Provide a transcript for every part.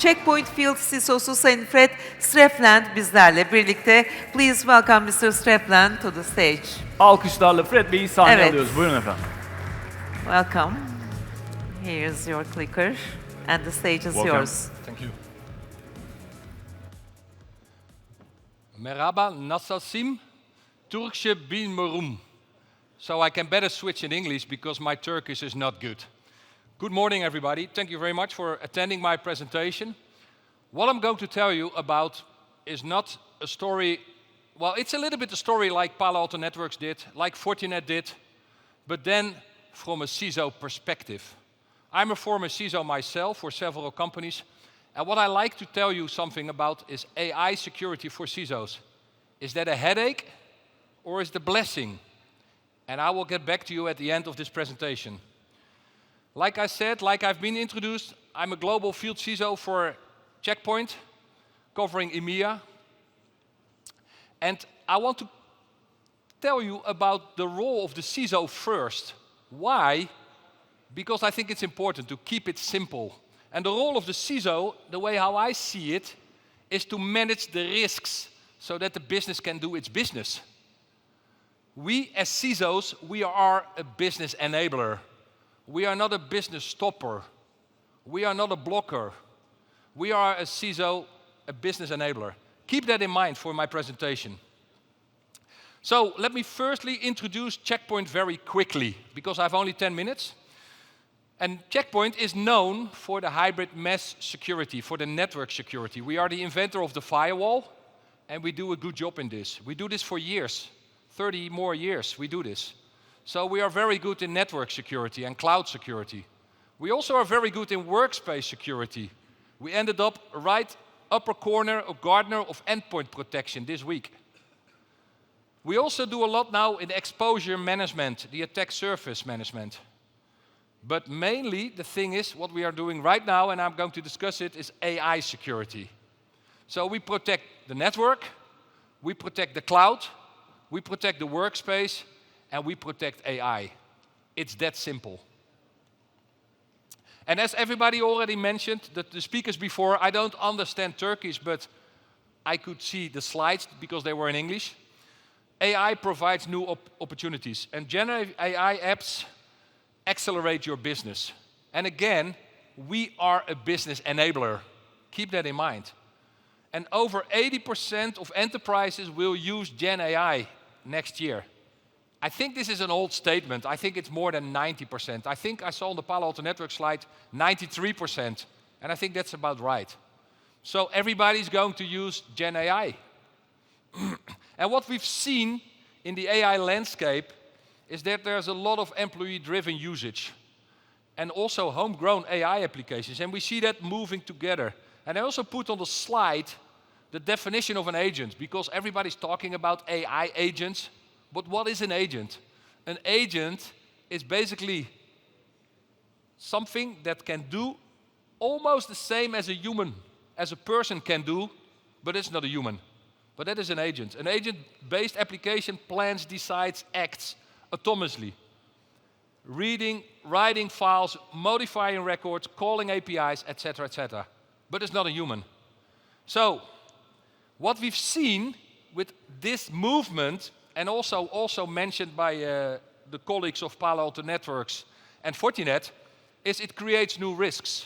Checkpoint Field CISO'su Sayın Fred Streefland bizlerle birlikte. Please welcome Mr. Streefland to the stage. Alkışlarla Fred Bey'i sahneye Evet. alıyoruz. Buyurun efendim. Welcome. Here's your clicker and the stage is Welcome. yours. Thank you. Merhaba, nasılsın? Türkçe bilmiyorum. So I can better switch in English because my Turkish is not good. Good morning, everybody. Thank you very much for attending my presentation. What I'm going to tell you about is not a story, well, it's a little bit a story like Palo Alto Networks did, like Fortinet did, but then from a CISO perspective. I'm a former CISO myself for several companies, and what I like to tell you something about is AI security for CISOs. Is that a headache or is it a blessing? And I will get back to you at the end of this presentation. Like I said, like I've been introduced, I'm a global field CISO for Checkpoint, covering EMEA. And I want to tell you about the role of the CISO first. Why? Because I think it's important to keep it simple. And the role of the CISO, the way how I see it, is to manage the risks so that the business can do its business. We as CISOs, we are a business enabler. We are not a business stopper. We are not a blocker. We are a CISO, a business enabler. Keep that in mind for my presentation. So let me firstly introduce Checkpoint very quickly, because I have only 10 minutes. And Checkpoint is known for the hybrid mesh security, for the network security. We are the inventor of the firewall, and we do a good job in this. We do this for years, 30 more years we do this. So we are very good in network security and cloud security. We also are very good in workspace security. We ended up right upper corner of Gartner of endpoint protection this week. We also do a lot now in exposure management, the attack surface management. But mainly the thing is, what we are doing right now, and I'm going to discuss it, is AI security. So we protect the network, we protect the cloud, we protect the workspace, and we protect AI. It's that simple. And as everybody already mentioned, the speakers before, I don't understand Turkish, but I could see the slides because they were in English. AI provides new opportunities, and generative AI apps accelerate your business. And again, we are a business enabler. Keep that in mind. And over 80% of enterprises will use Gen AI next year. I think this is an old statement. I think it's more than 90%. I think I saw on the Palo Alto Network slide 93%. And I think that's about right. So everybody's going to use Gen AI. And what we've seen in the AI landscape is that there's a lot of employee-driven usage and also homegrown AI applications. And we see that moving together. And I also put on the slide the definition of an agent, because everybody's talking about AI agents. But what is an agent? An agent is basically something that can do almost the same as a human, as a person can do, but it's not a human. But that is an agent. An agent-based application plans, decides, acts autonomously. Reading, writing files, modifying records, calling APIs, etc., etc. But it's not a human. So, what we've seen with this movement, and also mentioned by the colleagues of Palo Alto Networks and Fortinet, is it creates new risks.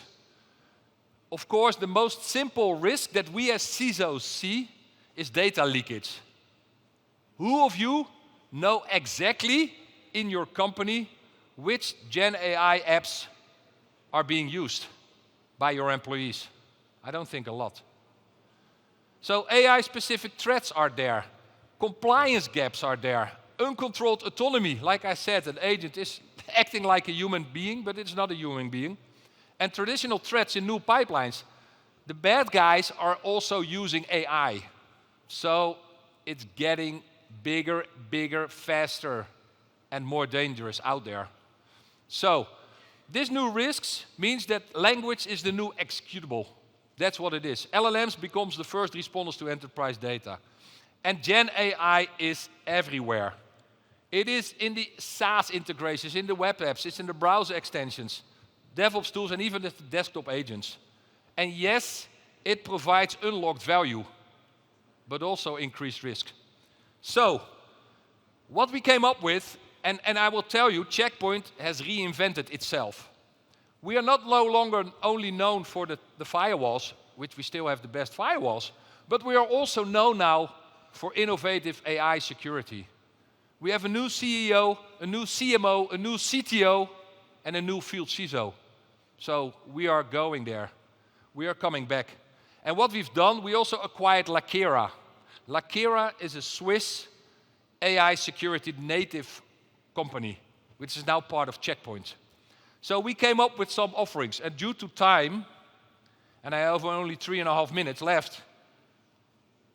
Of course, the most simple risk that we as CISOs see is data leakage. Who of you know exactly in your company which Gen AI apps are being used by your employees? I don't think a lot. So AI-specific threats are there. Compliance gaps are there. Uncontrolled autonomy. Like I said, an agent is acting like a human being, but it's not a human being. And traditional threats in new pipelines. The bad guys are also using AI. So it's getting bigger, faster, and more dangerous out there. So this new risks means that language is the new executable. That's what it is. LLMs becomes the first responders to enterprise data. And Gen AI is everywhere. It is in the SaaS integrations, in the web apps, it's in the browser extensions, DevOps tools, and even the desktop agents. And yes, it provides unlocked value, but also increased risk. So, what we came up with, and I will tell you, Check Point has reinvented itself. We are no longer only known for the firewalls, which we still have the best firewalls, but we are also known now for innovative AI security. We have a new CEO, a new CMO, a new CTO, and a new field CISO. So we are going there. We are coming back. And what we've done, we also acquired Lakera. Lakera is a Swiss AI security native company, which is now part of Check Point. So we came up with some offerings, and due to time, and I have only 3.5 minutes left,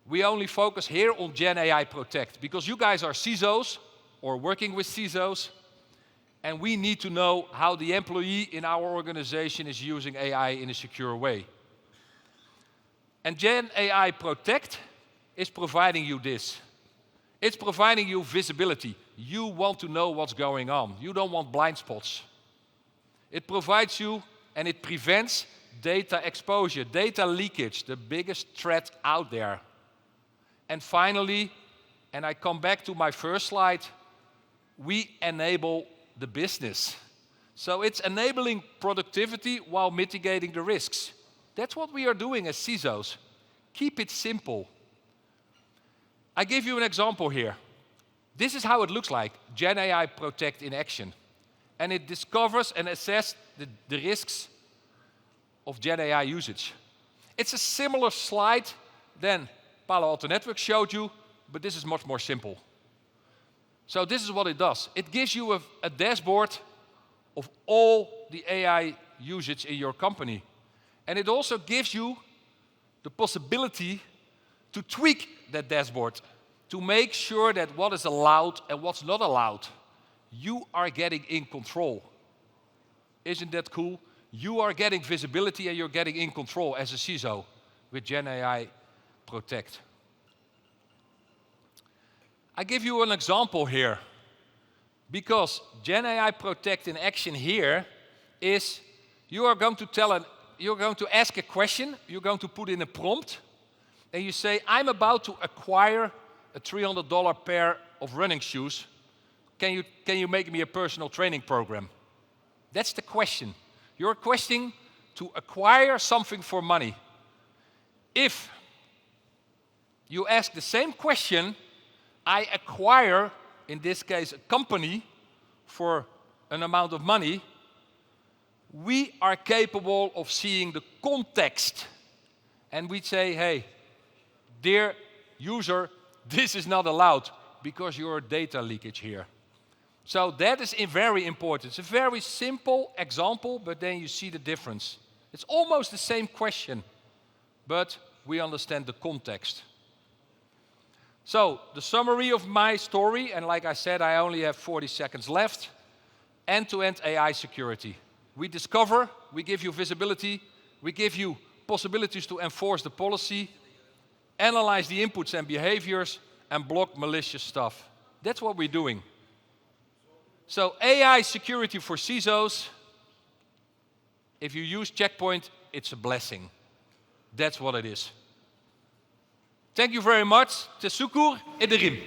we only focus here on Gen AI Protect, because you guys are CISOs, or working with CISOs, and we need to know how the employee in our organization is using AI in a secure way. And Gen AI Protect is providing you this. It's providing you visibility. You want to know what's going on. You don't want blind spots. It provides you, and it prevents data exposure, data leakage, the biggest threat out there. And finally, and I come back to my first slide, we enable the business. So it's enabling productivity while mitigating the risks. That's what we are doing as CISOs. Keep it simple. I give you an example here. This is how it looks like, Gen AI Protect in action. And it discovers and assesses the risks of Gen AI usage. It's a similar slide than Palo Alto Networks showed you, but this is much more simple. So this is what it does. It gives you a dashboard of all the AI usage in your company. And it also gives you the possibility to tweak that dashboard to make sure that what is allowed and what's not allowed, you are getting in control. Isn't that cool? You are getting visibility and you're getting in control as a CISO with Gen AI Protect. I give you an example here, because Gen AI Protect in action here is you are going to ask a question, you're going to put in a prompt, and you say, I'm about to acquire a $300 pair of running shoes. Can you make me a personal training program? That's the question. You're requesting to acquire something for money. If you ask the same question, I acquire, in this case, a company for an amount of money, we are capable of seeing the context. And we say, hey, dear user, this is not allowed because you're data leakage here. So that is very important. It's a very simple example, but then you see the difference. It's almost the same question, but we understand the context. So the summary of my story, and like I said, I only have 40 seconds left. End-to-end AI security. We discover, we give you visibility, we give you possibilities to enforce the policy, analyze the inputs and behaviors, and block malicious stuff. That's what we're doing. So AI security for CISOs, if you use Check Point, it's a blessing. That's what it is. Thank you very much. Tesukur et de Rim.